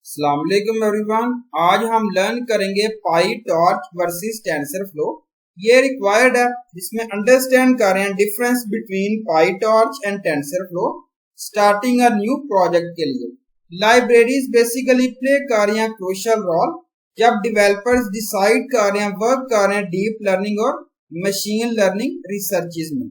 अस्सलाम वालेकुम एवरीवन। आज हम लर्न करेंगे PyTorch वर्सेस टेंसरफ्लो। ये रिक्वायर्ड है जिसमें अंडरस्टैंड कर रहे हैं difference between PyTorch and TensorFlow starting a new project के लिए। लाइब्रेरीज बेसिकली प्ले कर रही हैं क्रूशियल रोल जब डेवलपर्स डिसाइड कर रहे हैं वर्क कर रहे हैं डीप लर्निंग और मशीन लर्निंग रिसर्चेज में।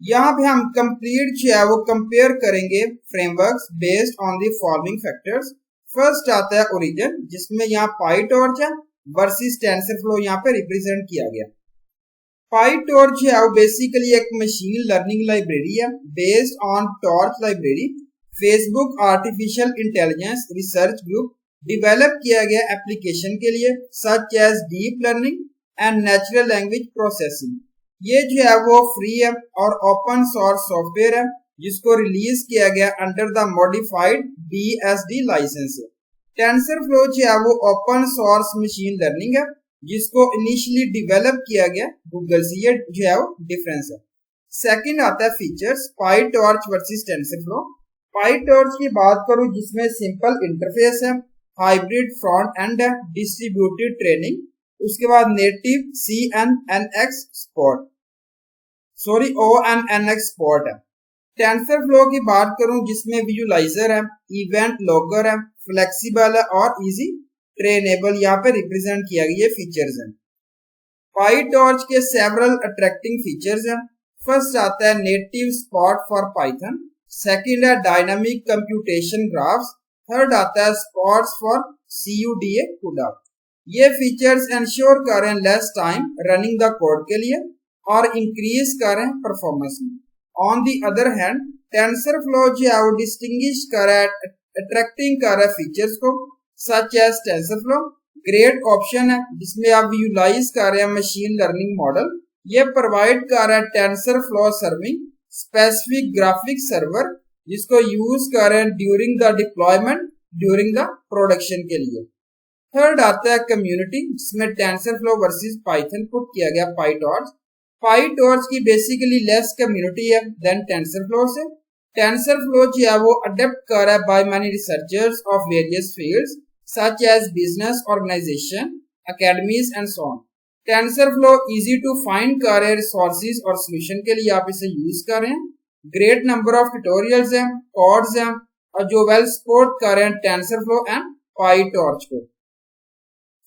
यहाँ पे हम कंप्लीट जो है वो कंपेयर करेंगे frameworks based on the following factors. First आता है ओरिजिन, जिसमें यहाँ PyTorch है वर्सेस टेंसरफ्लो यहाँ पे रिप्रेजेंट किया गया। PyTorch है वो बेसिकली एक मशीन लर्निंग लाइब्रेरी है based on torch library. Facebook artificial intelligence research group develop किया गया एप्लीकेशन के लिए such as deep learning and natural language processing. ये जो है वो फ्री है और ओपन सोर्स सॉफ्टवेयर है जिसको रिलीज किया गया under the modified BSD licence. TensorFlow जो है वो ओपन सोर्स मशीन लर्निंग है जिसको इनिशियली डेवलप किया गया गूगल से। ये जो है वो डिफरेंस है। सेकंड आता है features PyTorch versus TensorFlow. PyTorch की बात करूं जिसमें सिंपल इंटरफेस है, हाइब्रिड फ्रंट एंड है, डिस्ट्रीब्यूटेड ट्रेनिंग, उसके बाद नेटिव ONNX सपोर्ट है। टेंसरफ्लो की बात करूं जिसमें विजुलाइजर है, इवेंट लॉगर है, फ्लेक्सिबल है और इजी ट्रेनेबल यहाँ पे रिप्रेजेंट किया गया ये फीचर्स हैं। PyTorch के सेवरल अट्रैक्टिंग फीचर्स हैं। फर्स्ट आता है native support for Python, second है डायनामिक कंप्यूटेशन ग्राफ्स, थर्ड आता है स्पॉट्स फॉर CUDA CUDA। ये फीचर्स इंश्योर करें less time running the code के लिए और इंक्रीज करें परफॉर्मेंस में। On the other hand TensorFlow जो है वो डिस्टिंग्विश करे अट्रैक्टिंग करे फीचर्स को such as TensorFlow great option है जिसमें आप विजुलाइज कर रहे हैं मशीन लर्निंग मॉडल। ये प्रोवाइड कर रहा है TensorFlow serving specific graphic server जिसको यूज करें during the deployment during the production के लिए। थर्ड आता है कम्युनिटी जिसमें टेंसरफ्लो वर्सेस पाइथन पुट किया गया PyTorch की बेसिकली लेस कम्युनिटी है देन टेंसरफ्लो से। टेंसरफ्लो जो है वो अडेप्ट कर रहा है by many researchers of various fields such as business organisation academies and so on. TensorFlow easy to find कर रहे हैं रिसोर्सेज और सोल्यूशन के लिए आप इसे यूज कर रहे हैं। ग्रेट नंबर ऑफ ट्यूटोरियल्स हैं, कोड्स हैं और जो वेल सपोर्ट कर रहे हैं टेंसरफ्लो एंड PyTorch को।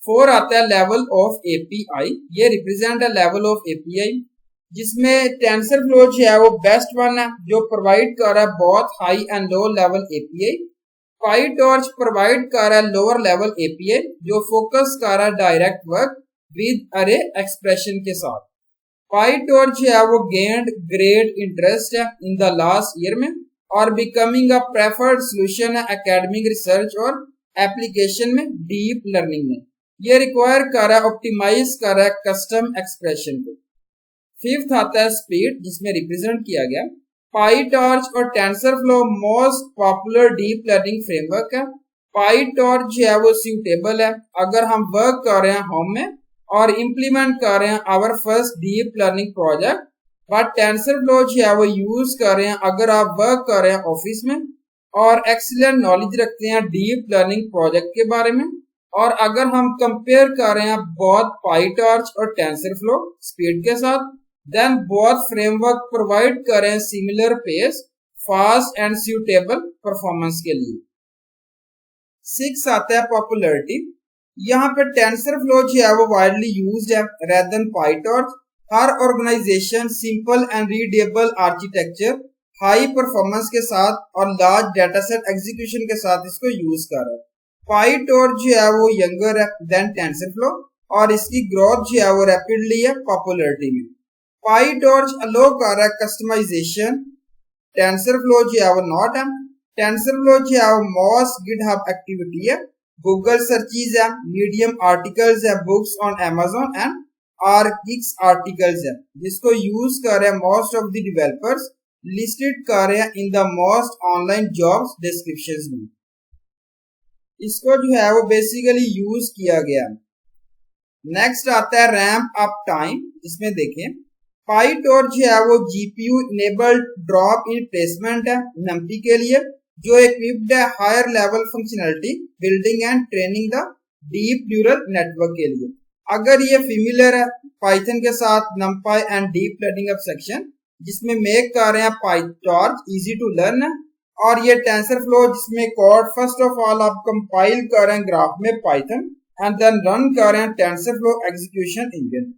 4 आता है लेवल ऑफ API। ये रिप्रेजेंट है लेवल ऑफ API जिसमें टेंसरफ्लो जो है वो बेस्ट वन है जो प्रोवाइड कर रहा है बहुत high and low level API। PyTorch provide कर रहा है लोअर लेवल API जो फोकस कर रहा है डायरेक्ट वर्क विद अरे एक्सप्रेशन के साथ। PyTorch जो है वो गेन्ड ग्रेट इंटरेस्ट है इन द लास्ट ईयर में और बिकमिंग अ प्रेफर्ड सोल्यूशन है एकेडमिक रिसर्च और एप्लीकेशन में डीप लर्निंग में। ये रिक्वायर कर रहा है ऑप्टिमाइज कर रहा है कस्टम एक्सप्रेशन को। फिफ्थ आता है स्पीड जिसमें रिप्रेजेंट किया गया PyTorch और TensorFlow most popular deep learning framework है। PyTorch जो है वो सूटेबल है अगर हम वर्क कर रहे हैं होम में और इम्प्लीमेंट कर रहे हैं our first deep learning project, but TensorFlow जो है वो यूज कर रहे हैं अगर आप वर्क कर रहे हैं ऑफिस में और एक्सीलेंट नॉलेज रखते हैं डीप लर्निंग प्रोजेक्ट के बारे में। और अगर हम कंपेयर कर रहे हैं बहुत PyTorch और टेंसरफ्लो स्पीड के साथ देन बोथ फ्रेमवर्क प्रोवाइड करें similar pace fast and suitable performance के लिए। 6 आता है पॉपुलैरिटी। यहाँ पे टेंसरफ्लो जो है वो वाइडली यूज्ड है रेदर देन PyTorch। हर organisation simple and readable architecture high performance के साथ और लार्ज डेटासेट एग्जीक्यूशन के साथ इसको यूज कर रहा है। PyTorch जो है वो यंगर है देन टेंसरफ्लो और इसकी ग्रोथ जो है वो रैपिडली है पॉपुलैरिटी में। PyTorch अलो कर रहा है कस्टमाइजेशन, टेंसरफ्लो जो है वो नॉट है। टेंसरफ्लो जो है वो मोस्ट गिटहब एक्टिविटी है, गूगल सर्चेज है, मीडियम आर्टिकल्स है, books on Amazon and ArcGIS articles है जिसको यूज कर रहे हैं most of the developers listed कर रहे हैं in the most online jobs descriptions में। इसको जो है वो बेसिकली यूज किया गया। नेक्स्ट आता है रैम्प अप टाइम। इसमें देखें PyTorch जो है वो GPU enabled drop in placement है NumPy के लिए जो इक्विप्ड है higher level functionality building and training the deep neural network के लिए। अगर ये फेमिलियर है पाइथन के साथ numpy and deep learning abstraction जिसमें मेक कर रहे हैं पाइटॉर्च इजी टू लर्न, और ये टेंसरफ्लो जिसमें कोड फर्स्ट ऑफ ऑल आप कंपाइल कर रहे हैं ग्राफ में पाइथन एंड देन रन कर रहे हैं टेंसरफ्लो एग्जीक्यूशन इंजन।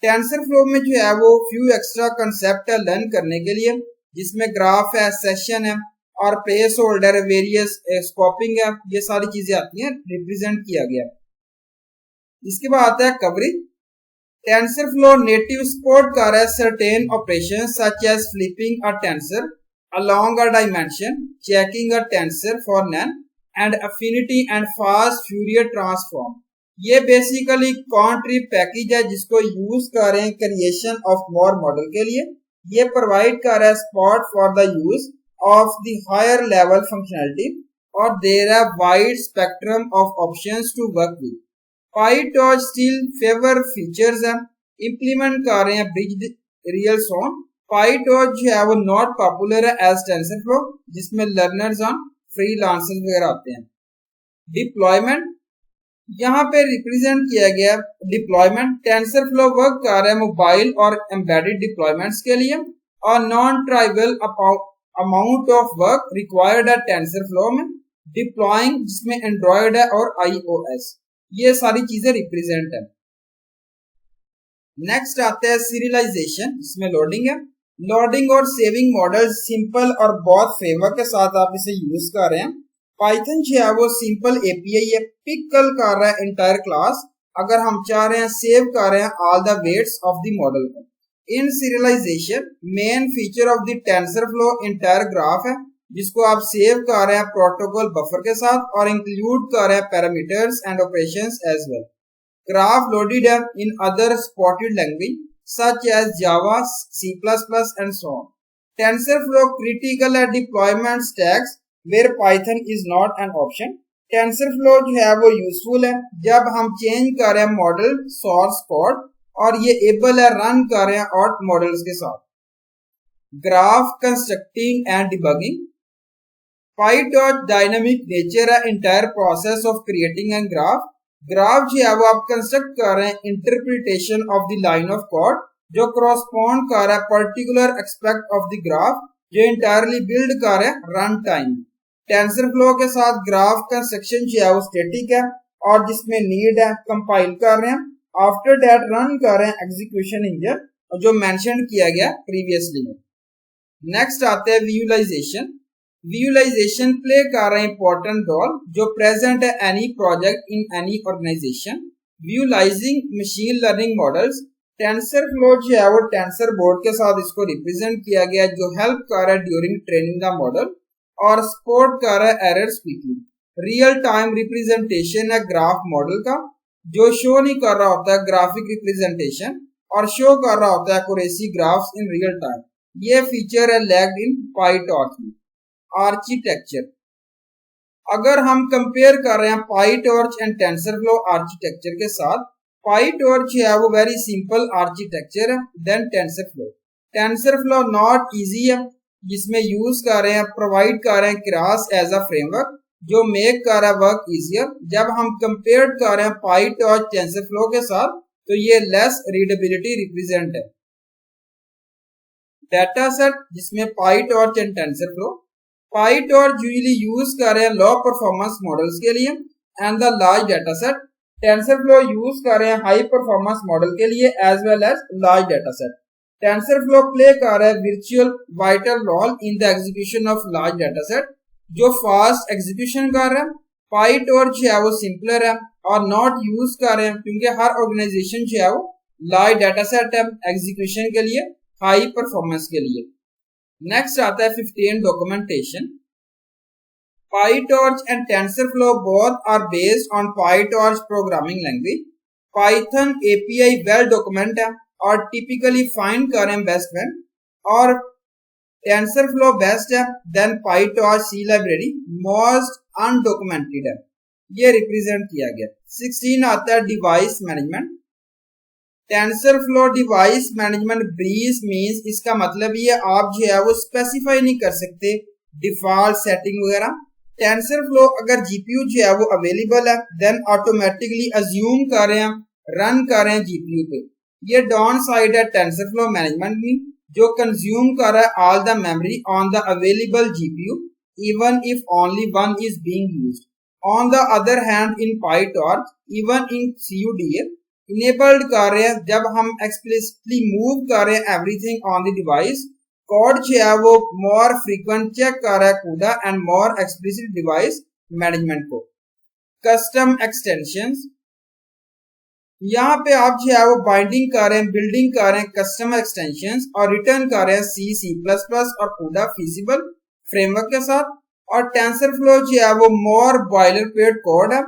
टेंसरफ्लो में जो है वो फ्यू एक्स्ट्रा कंसेप्ट है लर्न करने के लिए, जिसमें ग्राफ है, सेशन है और प्लेस होल्डर, वेरियस स्कोपिंग है, ये सारी चीजें आती हैं, रिप्रेजेंट किया गया। इसके बाद आता है कवरेज। TensorFlow native support कर रहा है certain operations such as flipping a tensor along a dimension, checking a tensor for none, and affinity and fast Fourier transform। ये बेसिकली कॉन्ट्री पैकेज है जिसको यूज कर रहे हैं क्रिएशन ऑफ मोर मॉडल के लिए। ये प्रोवाइड कर रहा है support for the use of the higher level functionality और there are wide spectrum of options to work with. PyTorch still favor features है, implement कर रहे हैं bridge real zone। PyTorch जो है वो not popular है as TensorFlow जिसमें learners on freelancers वगैरह आते हैं। Deployment यहाँ पे रिप्रेजेंट किया गया डिप्लॉयमेंट। TensorFlow वर्क कर रहा है मोबाइल और एम्बेडेड डिप्लॉयमेंट्स के लिए और non tribal amount of work required है TensorFlow में। डिप्लॉइंग जिसमें एंड्रॉयड है और iOS, ये सारी चीजें रिप्रेजेंट है। नेक्स्ट आता है सीरियलाइजेशन जिसमें लोडिंग है। लोडिंग और सेविंग मॉडल सिंपल और बहुत फ्रेमवर्क के साथ आप इसे यूज कर रहे हैं। पाइथन जो है वो सिंपल एपीआई है, पिक कल कर रहा है इंटायर क्लास अगर हम चाह रहे हैं सेव कर रहे हैं all the weights of the model को। In serialization main feature of the TensorFlow entire graph है जिसको आप सेव कर रहे हैं प्रोटोकॉल बफर के साथ और इंक्लूड कर रहे हैं parameters and operations as well. Graph loaded है in other supported language such as Java, C plus plus and so on. TensorFlow critical है deployment stacks where Python is not an option. TensorFlow जो है वो useful है जब हम change कर रहे हैं मॉडल सोर्स कोड और ये एबल है रन कर रहे हैं ऑट मॉडल्स के साथ। Graph constructing and debugging. PyTorch dynamic nature है entire process of creating and graph. Graph जो है वो आप कंस्ट्रक्ट कर रहे हैं interpretation of the line of code जो करस्पॉन्ड कर रहा है particular aspect of the graph जो इंटायरली बिल्ड कर रहे हैं रन टाइम। टेंसरफ्लो के साथ ग्राफ कंस्ट्रक्शन जो है वो स्टैटिक है और जिसमें नीड है कंपाइल कर रहे हैं, आफ्टर दैट रन कर रहे हैं एग्जीक्यूशन इंजन जो मेंशन किया गया प्रीवियसली में। नेक्स्ट आते हैं विजुअलाइजेशन। विजुअलाइजेशन प्ले कर रहे हैं इंपॉर्टेंट रोल जो प्रेजेंट है any project in any organisation. Visualising machine learning models. TensorFlow जो है वो टेंसर बोर्ड के साथ इसको रिप्रेजेंट किया गया जो हेल्प कर रहा है ड्यूरिंग ट्रेनिंग द मॉडल और सपोर्ट कर रहा है error speaking. Real time representation है ग्राफ मॉडल का जो शो नहीं कर रहा होता है ग्राफिक रिप्रेजेंटेशन और शो कर रहा होता है accuracy graphs in real time. ये फीचर है लैग्ड इन PyTorch में। आर्किटेक्चर अगर हम कंपेयर कर रहे हैं PyTorch एंड टेंसरफ्लो आर्किटेक्चर के साथ, PyTorch है वो वेरी सिंपल आर्किटेक्चर है than TensorFlow. TensorFlow not easy है जिसमें यूज कर रहे हैं प्रोवाइड कर रहे हैं क्लास एज अ फ्रेमवर्क जो मेक कर रहा है वर्क इजियर। जब हम कंपेयर कर रहे हैं PyTorch टेंसरफ्लो के साथ तो ये लेस रीडेबिलिटी रिप्रेजेंट है। डाटा सेट जिसमें PyTorch and TensorFlow. PyTorch usually use कर रहे हैं लो परफॉर्मेंस मॉडल्स के लिए and the large data set. TensorFlow use कर रहे हैं हाई परफॉर्मेंस मॉडल के लिए as well as large data set. TensorFlow play कर रहा है virtual vital role in the execution of large data set जो फास्ट एग्जीक्यूशन कर रहा है। PyTorch है वो सिंपलर है और नॉट यूज कर रहे हैं क्योंकि हर ऑर्गेनाइजेशन जो है वो लार्ज डाटा सेट है एग्जीक्यूशन के लिए हाई परफॉर्मेंस के लिए। नेक्स्ट आता है 15 documentation. PyTorch and TensorFlow both are based on PyTorch programming language. Python API well documented है और typically find करें best friend और TensorFlow best है then PyTorch C library most undocumented है, ये रिप्रेजेंट किया गया। 16 आता है device management. TensorFlow device management breeze means इसका मतलब ये आप जो है वो स्पेसिफाई नहीं कर सकते डिफॉल्ट सेटिंग वगैरह। टेंसर फ्लो अगर जीपीयू जो है वो अवेलेबल है देन ऑटोमेटिकली अज्यूम कर रहे हैं, रन कर रहे हैं जीपीयू पे। ये डाउन साइड है टेंसर फ्लो मैनेजमेंट की, जो कंज्यूम कर रहा है all the memory on the available GPU even if only one is being used. On the other hand in PyTorch even in CUDA enabled कर रहे हैं जब हम एक्सप्लिसिटली मूव कर रहे हैं everything on the device. Code जो है वो मोर फ्रीक्वेंट चेक कर रहा है कूडा and more explicit device management को। कस्टम एक्सटेंशंस, यहाँ पे आप जो है वो बाइंडिंग कर रहे हैं, बिल्डिंग कर रहे हैं कस्टम एक्सटेंशंस और रिटर्न कर रहे हैं C++ और कूडा फीसिबल फ्रेमवर्क के साथ। और टेंसर फ्लो जो है वो मोर बॉयलर प्लेट कोड है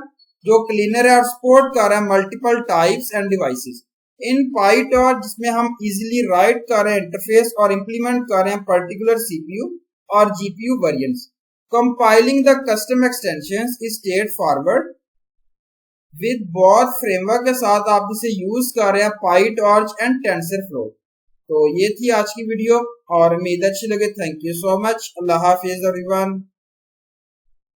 जो क्लीनर है और सपोर्ट कर रहा है मल्टीपल टाइप्स एंड डिवाइसेस। इन पाईटॉर्च जिसमें हम इजीली राइट कर रहे हैं इंटरफेस और इंप्लीमेंट कर रहे हैं पर्टिकुलर CPU और GPU variants. Compiling the custom extensions is straight forward with both framework के साथ आप इसे यूज कर रहे हैं पाईटॉर्च एंड टेंसर फ्लो। तो ये थी आज की वीडियो और उम्मीद अच्छी लगे। Thank you so much. Allah Hafiz everyone.